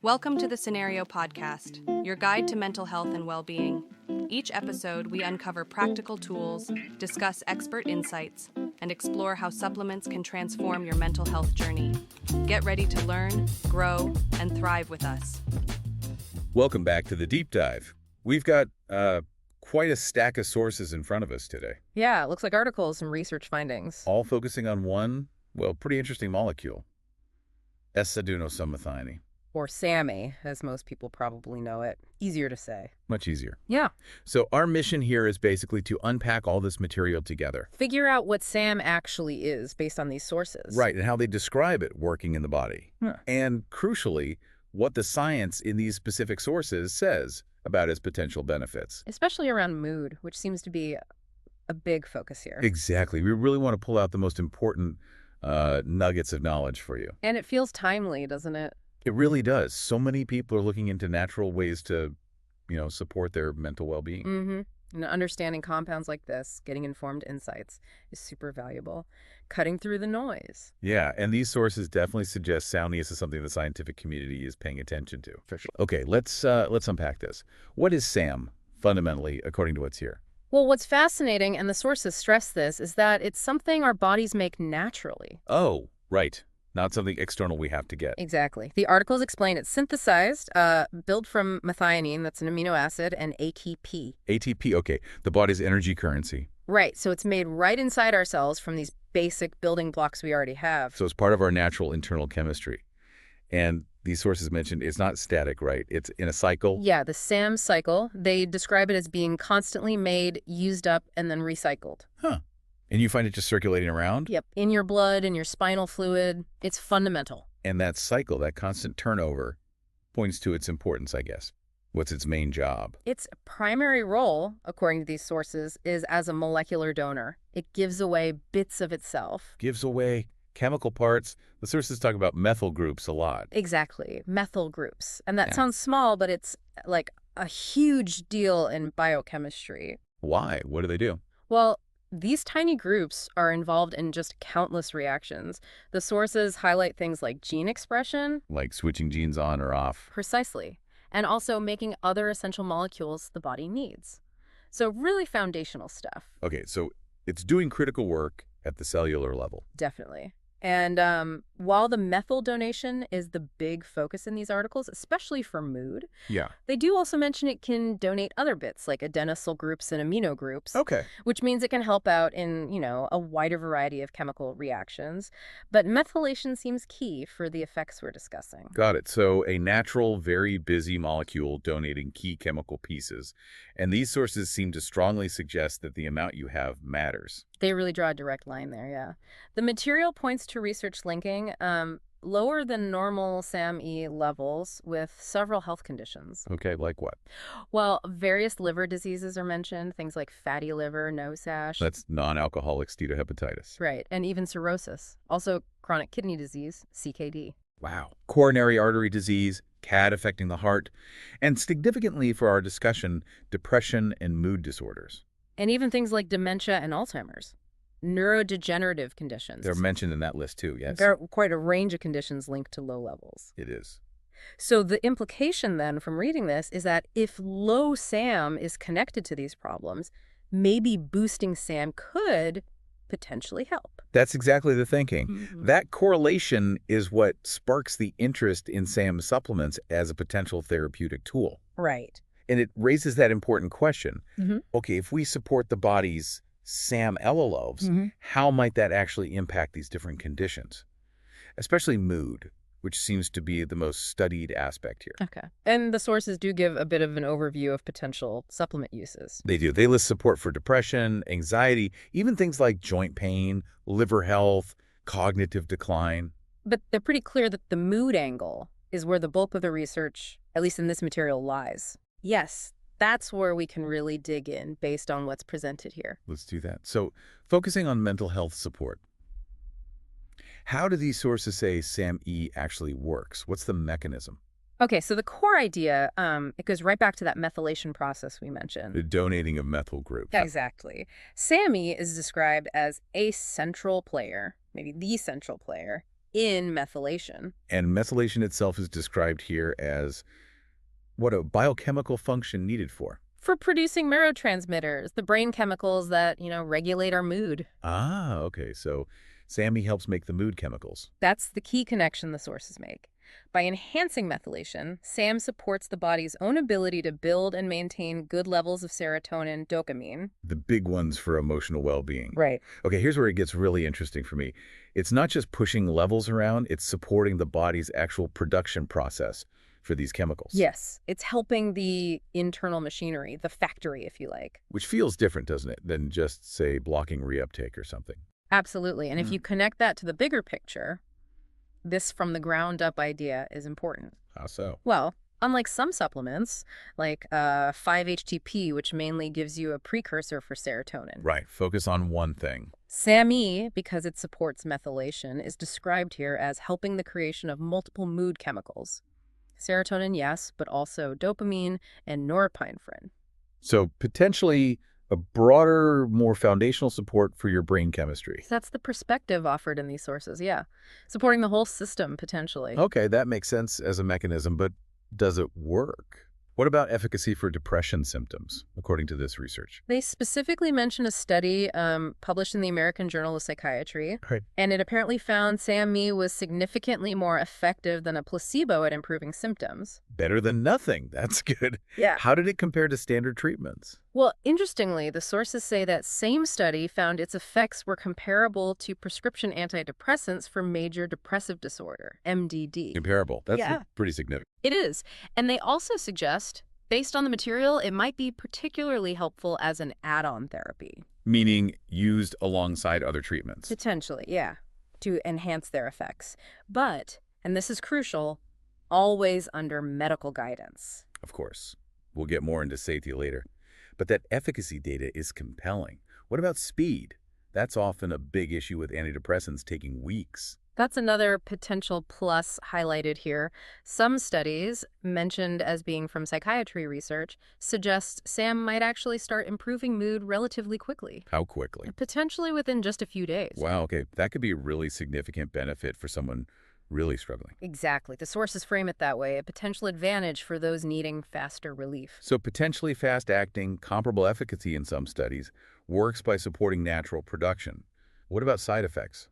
Welcome to the Cenario podcast, your guide to mental health and well-being. Each episode, we uncover practical tools, discuss expert insights, and explore how supplements can transform your mental health journey. Get ready to learn, grow, and thrive with us. Welcome back to the Deep Dive. We've got quite a stack of sources in front of us today. Yeah, it looks like articles and research findings. All focusing on one, pretty interesting molecule. S-adenosylmethionine. Or SAMe, as most people probably know it. Easier to say. Much easier. Yeah. So our mission here is basically to unpack all this material together. Figure out what SAM actually is based on these sources. Right, and how they describe it working in the body. Huh. And crucially, what the science in these specific sources says about its potential benefits. Especially around mood, which seems to be a big focus here. Exactly. We really want to pull out the most important nuggets of knowledge for you. And it feels timely, doesn't it? It really does. So many people are looking into natural ways to, support their mental well-being. Mm-hmm. And understanding compounds like this, getting informed insights, is super valuable. Cutting through the noise. Yeah, and these sources definitely suggest soundness is something the scientific community is paying attention to. Okay, let's unpack this. What is SAM, fundamentally, according to what's here? Well, what's fascinating, and the sources stress this, is that it's something our bodies make naturally. Oh, right. Not something external we have to get. Exactly. The articles explain it's synthesized, built from methionine, that's an amino acid, and ATP. ATP, okay. The body's energy currency. Right. So it's made right inside our cells from these basic building blocks we already have. So it's part of our natural internal chemistry. And these sources mentioned it's not static, right? It's in a cycle. Yeah, the SAM cycle. They describe it as being constantly made, used up, and then recycled. Huh. And you find it just circulating around? Yep. In your blood, in your spinal fluid. It's fundamental. And that cycle, that constant turnover, points to its importance, I guess. What's its main job? Its primary role, according to these sources, is as a molecular donor. It gives away bits of itself. Gives away chemical parts. The sources talk about methyl groups a lot. Exactly. Methyl groups. And that Yeah. sounds small, but it's like a huge deal in biochemistry. Why? What do they do? Well, these tiny groups are involved in just countless reactions. The sources highlight things like gene expression. Like switching genes on or off. Precisely. And also making other essential molecules the body needs. So really foundational stuff. Okay, so it's doing critical work at the cellular level. Definitely. And while the methyl donation is the big focus in these articles, especially for mood, Yeah. they do also mention it can donate other bits like adenosyl groups and amino groups, Okay. which means it can help out in, a wider variety of chemical reactions. But methylation seems key for the effects we're discussing. Got it. So a natural, very busy molecule donating key chemical pieces. And these sources seem to strongly suggest that the amount you have matters. They really draw a direct line there, yeah. The material points to research linking lower than normal SAMe levels with several health conditions. Okay, like what? Well, various liver diseases are mentioned, things like fatty liver, nose-ash. That's non-alcoholic steatohepatitis. Right, and even cirrhosis. Also chronic kidney disease, CKD. Wow. Coronary artery disease, CAD affecting the heart, and significantly for our discussion, depression and mood disorders. And even things like dementia and Alzheimer's. Neurodegenerative conditions. They're mentioned in that list too, yes? There are quite a range of conditions linked to low levels. It is. So the implication then from reading this is that if low SAM is connected to these problems, maybe boosting SAM could potentially help. That's exactly the thinking. Mm-hmm. That correlation is what sparks the interest in SAM supplements as a potential therapeutic tool. Right. And it raises that important question. Mm-hmm. Okay, if we support the body's SAM elevels, how might that actually impact these different conditions? Especially mood, which seems to be the most studied aspect here. Okay. And the sources do give a bit of an overview of potential supplement uses. They do. They list support for depression, anxiety, even things like joint pain, liver health, cognitive decline. But they're pretty clear that the mood angle is where the bulk of the research, at least in this material, lies. Yes, that's where we can really dig in based on what's presented here. Let's do that. So focusing on mental health support. How do these sources say SAMe actually works? What's the mechanism? Okay, so the core idea, it goes right back to that methylation process we mentioned. The donating of methyl groups. Exactly. SAMe is described as a central player, maybe the central player, in methylation. And methylation itself is described here as what a biochemical function needed for. For producing neurotransmitters, the brain chemicals that, regulate our mood. Ah, okay. So SAMe helps make the mood chemicals. That's the key connection the sources make. By enhancing methylation, SAM supports the body's own ability to build and maintain good levels of serotonin, dopamine. The big ones for emotional well-being. Right. Okay, here's where it gets really interesting for me. It's not just pushing levels around, it's supporting the body's actual production process for these chemicals. Yes, it's helping the internal machinery, the factory, if you like. Which feels different, doesn't it, than just, say, blocking reuptake or something. Absolutely. And if you connect that to the bigger picture, this from the ground up idea is important. How so? Well, unlike some supplements, like 5-HTP, which mainly gives you a precursor for serotonin. Right, focus on one thing. SAMe, because it supports methylation, is described here as helping the creation of multiple mood chemicals. Serotonin, yes, but also dopamine and norepinephrine. So potentially a broader, more foundational support for your brain chemistry. That's the perspective offered in these sources, yeah. Supporting the whole system, potentially. Okay, that makes sense as a mechanism, but does it work? What about efficacy for depression symptoms, according to this research? They specifically mention a study published in the American Journal of Psychiatry, Right. and it apparently found SAMe was significantly more effective than a placebo at improving symptoms. Better than nothing. That's good. Yeah. How did it compare to standard treatments? Well, interestingly, the sources say that same study found its effects were comparable to prescription antidepressants for major depressive disorder, MDD. Comparable. That's Yeah. pretty significant. It is. And they also suggest, based on the material, it might be particularly helpful as an add-on therapy. Meaning used alongside other treatments. Potentially, yeah, to enhance their effects. But, and this is crucial, always under medical guidance. Of course. We'll get more into safety later. But that efficacy data is compelling. What about speed? That's often a big issue with antidepressants taking weeks. That's another potential plus highlighted here. Some studies, mentioned as being from psychiatry research, suggest SAM might actually start improving mood relatively quickly. How quickly? Potentially within just a few days. Wow, okay. That could be a really significant benefit for someone really struggling. Exactly. The sources frame it that way, a potential advantage for those needing faster relief. So potentially fast-acting, comparable efficacy in some studies works by supporting natural production. What about side effects?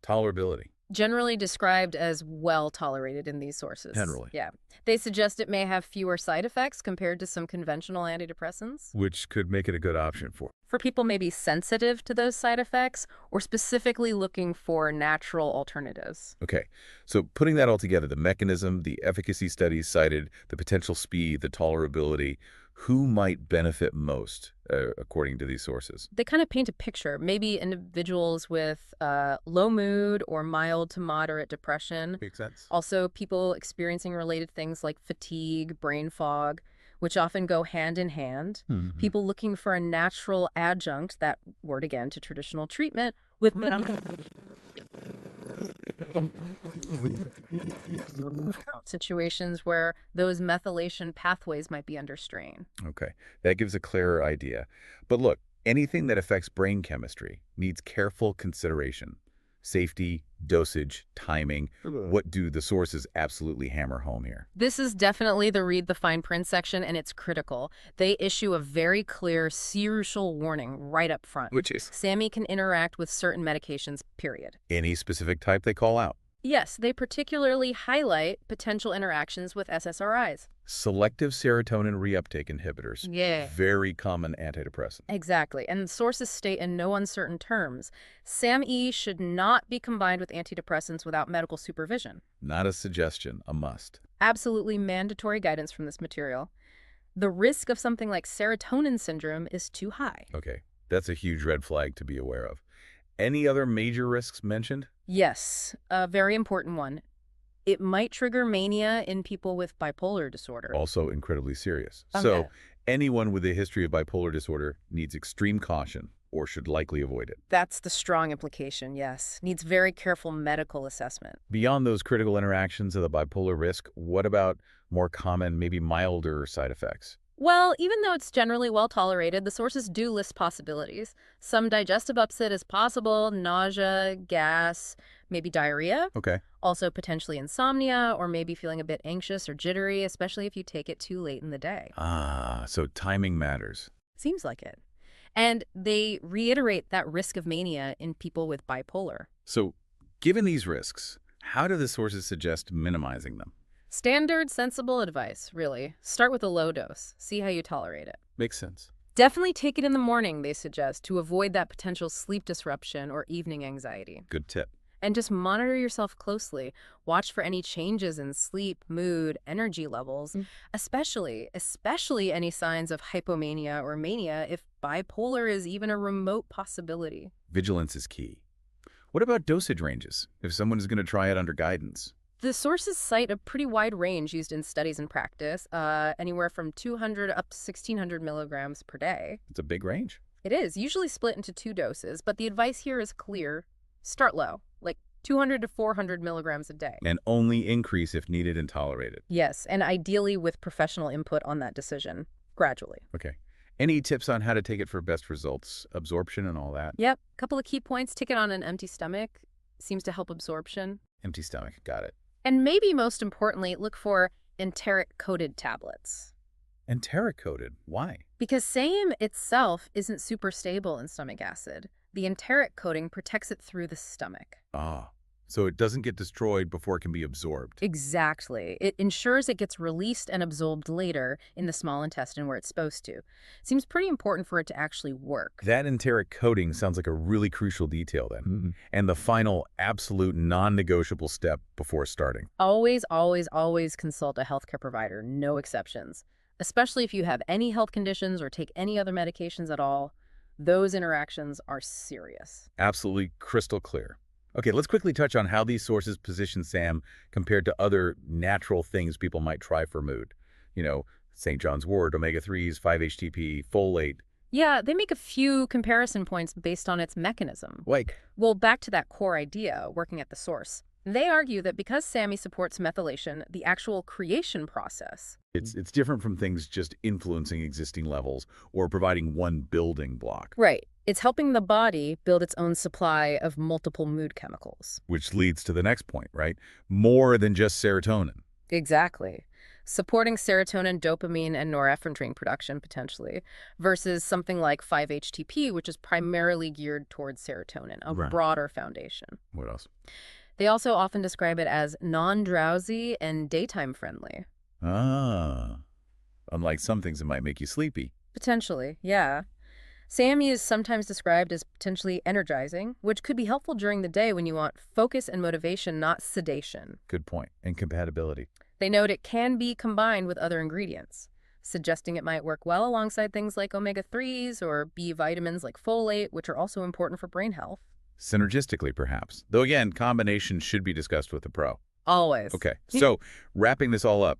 Tolerability? Generally described as well tolerated in these sources. Generally. Yeah. They suggest it may have fewer side effects compared to some conventional antidepressants. Which could make it a good option For people maybe sensitive to those side effects or specifically looking for natural alternatives. Okay, so putting that all together, the mechanism, the efficacy studies cited, the potential speed, the tolerability, who might benefit most, according to these sources? They kind of paint a picture. Maybe individuals with low mood or mild to moderate depression. Makes sense. Also, people experiencing related things like fatigue, brain fog, which often go hand in hand. Mm-hmm. People looking for a natural adjunct, that word again, to traditional treatment with situations where those methylation pathways might be under strain. Okay, that gives a clearer idea. But look, anything that affects brain chemistry needs careful consideration. Safety, dosage, timing. What do the sources absolutely hammer home here? This is definitely the read the fine print section, and it's critical. They issue a very clear serial warning right up front. Which is? SAMe can interact with certain medications, period. Any specific type they call out? Yes, they particularly highlight potential interactions with SSRIs. Selective serotonin reuptake inhibitors. Yeah. Very common antidepressant. Exactly, and sources state in no uncertain terms, SAMe should not be combined with antidepressants without medical supervision. Not a suggestion, a must. Absolutely mandatory guidance from this material. The risk of something like serotonin syndrome is too high. Okay, that's a huge red flag to be aware of. Any other major risks mentioned? Yes, a very important one. It might trigger mania in people with bipolar disorder. Also incredibly serious. Okay. So anyone with a history of bipolar disorder needs extreme caution or should likely avoid it. That's the strong implication, yes. Needs very careful medical assessment. Beyond those critical interactions of the bipolar risk, what about more common, maybe milder side effects? Well, even though it's generally well tolerated, the sources do list possibilities. Some digestive upset is possible, nausea, gas, maybe diarrhea, Okay. also potentially insomnia, or maybe feeling a bit anxious or jittery, especially if you take it too late in the day. Ah, so timing matters. Seems like it. And they reiterate that risk of mania in people with bipolar. So, given these risks, how do the sources suggest minimizing them? Standard, sensible advice, really. Start with a low dose. See how you tolerate it. Makes sense. Definitely take it in the morning, they suggest, to avoid that potential sleep disruption or evening anxiety. Good tip. And just monitor yourself closely. Watch for any changes in sleep, mood, energy levels, especially any signs of hypomania or mania if bipolar is even a remote possibility. Vigilance is key. What about dosage ranges, if someone is going to try it under guidance? The sources cite a pretty wide range used in studies and practice, anywhere from 200 up to 1,600 milligrams per day. It's a big range. It is, usually split into 2 doses, but the advice here is clear. Start low, like 200 to 400 milligrams a day. And only increase if needed and tolerated. Yes, and ideally with professional input on that decision, gradually. Okay. Any tips on how to take it for best results, absorption and all that? Yep, couple of key points. Take it on an empty stomach. Seems to help absorption. Empty stomach. Got it. And maybe most importantly, look for enteric-coated tablets. Enteric-coated. Why? Because SAM itself isn't super stable in stomach acid. The enteric coating protects it through the stomach. Ah, so it doesn't get destroyed before it can be absorbed. Exactly. It ensures it gets released and absorbed later in the small intestine where it's supposed to. Seems pretty important for it to actually work. That enteric coating sounds like a really crucial detail then. And the final absolute non-negotiable step before starting. Always, always, always consult a healthcare provider, no exceptions. Especially if you have any health conditions or take any other medications at all. Those interactions are serious. Absolutely crystal clear. Okay, let's quickly touch on how these sources position SAM compared to other natural things people might try for mood. You know, St. John's Wort, omega-3s, 5-HTP, folate. Yeah, they make a few comparison points based on its mechanism. Like, Well, back to that core idea, working at the source. They argue that because SAMe supports methylation, the actual creation process. it's different from things just influencing existing levels or providing one building block. Right. It's helping the body build its own supply of multiple mood chemicals. Which leads to the next point, right? More than just serotonin. Exactly. Supporting serotonin, dopamine, and norepinephrine production, potentially, versus something like 5-HTP, which is primarily geared towards serotonin, a Right. broader foundation. What else? They also often describe it as non-drowsy and daytime friendly. Ah, unlike some things that might make you sleepy. Potentially, yeah. SAMe is sometimes described as potentially energizing, which could be helpful during the day when you want focus and motivation, not sedation. Good point. And compatibility. They note it can be combined with other ingredients, suggesting it might work well alongside things like omega-3s or B vitamins like folate, which are also important for brain health. Synergistically, perhaps. Though again, combination should be discussed with the pro. Always. Okay, so wrapping this all up,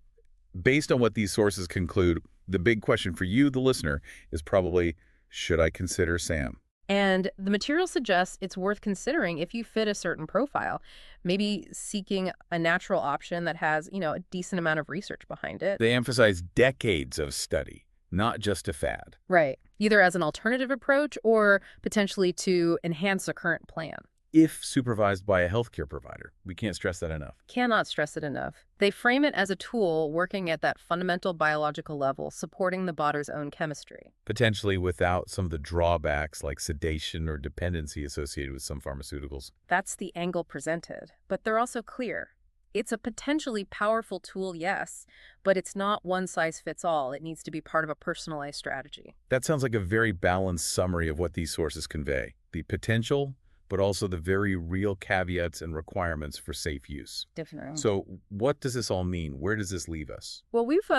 based on what these sources conclude, the big question for you, the listener, is probably, should I consider SAM? And the material suggests it's worth considering if you fit a certain profile, maybe seeking a natural option that has, a decent amount of research behind it. They emphasize decades of study, not just a fad. Right. Either as an alternative approach or potentially to enhance a current plan. If supervised by a healthcare provider. We can't stress that enough. Cannot stress it enough. They frame it as a tool working at that fundamental biological level, supporting the body's own chemistry. Potentially without some of the drawbacks like sedation or dependency associated with some pharmaceuticals. That's the angle presented. But they're also clear. It's a potentially powerful tool, yes, but it's not one size fits all. It needs to be part of a personalized strategy. That sounds like a very balanced summary of what these sources convey. The potential, but also the very real caveats and requirements for safe use. Definitely. So what does this all mean? Where does this leave us? Well, we've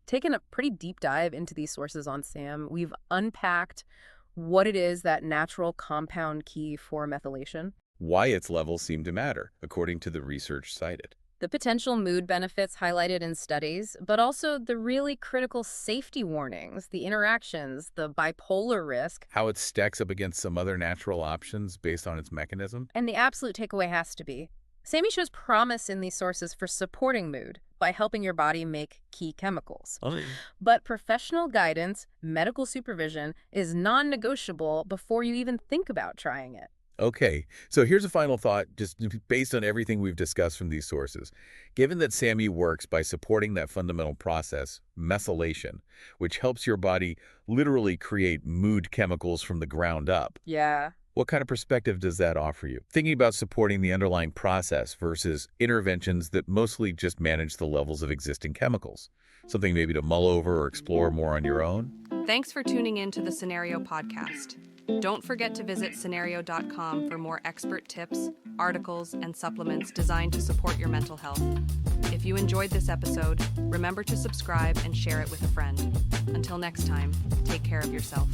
taken a pretty deep dive into these sources on SAM. We've unpacked what it is that natural compound key for methylation, Why its levels seem to matter, according to the research cited. the potential mood benefits highlighted in studies, but also the really critical safety warnings, the interactions, the bipolar risk, How it stacks up against some other natural options based on its mechanism. and the absolute takeaway has to be Sammy shows promise in these sources for supporting mood by helping your body make key chemicals. Oh, But professional guidance, medical supervision, is non-negotiable before you even think about trying it. Okay, so here's a final thought, just based on everything we've discussed from these sources. Given that SAMe works by supporting that fundamental process, methylation, which helps your body literally create mood chemicals from the ground up, Yeah. what kind of perspective does that offer you? Thinking about supporting the underlying process versus interventions that mostly just manage the levels of existing chemicals. Something maybe to mull over or explore more on your own? Thanks for tuning in to the Cenario podcast. Don't forget to visit Cenario.com for more expert tips, articles, and supplements designed to support your mental health. If you enjoyed this episode, remember to subscribe and share it with a friend. Until next time, take care of yourself.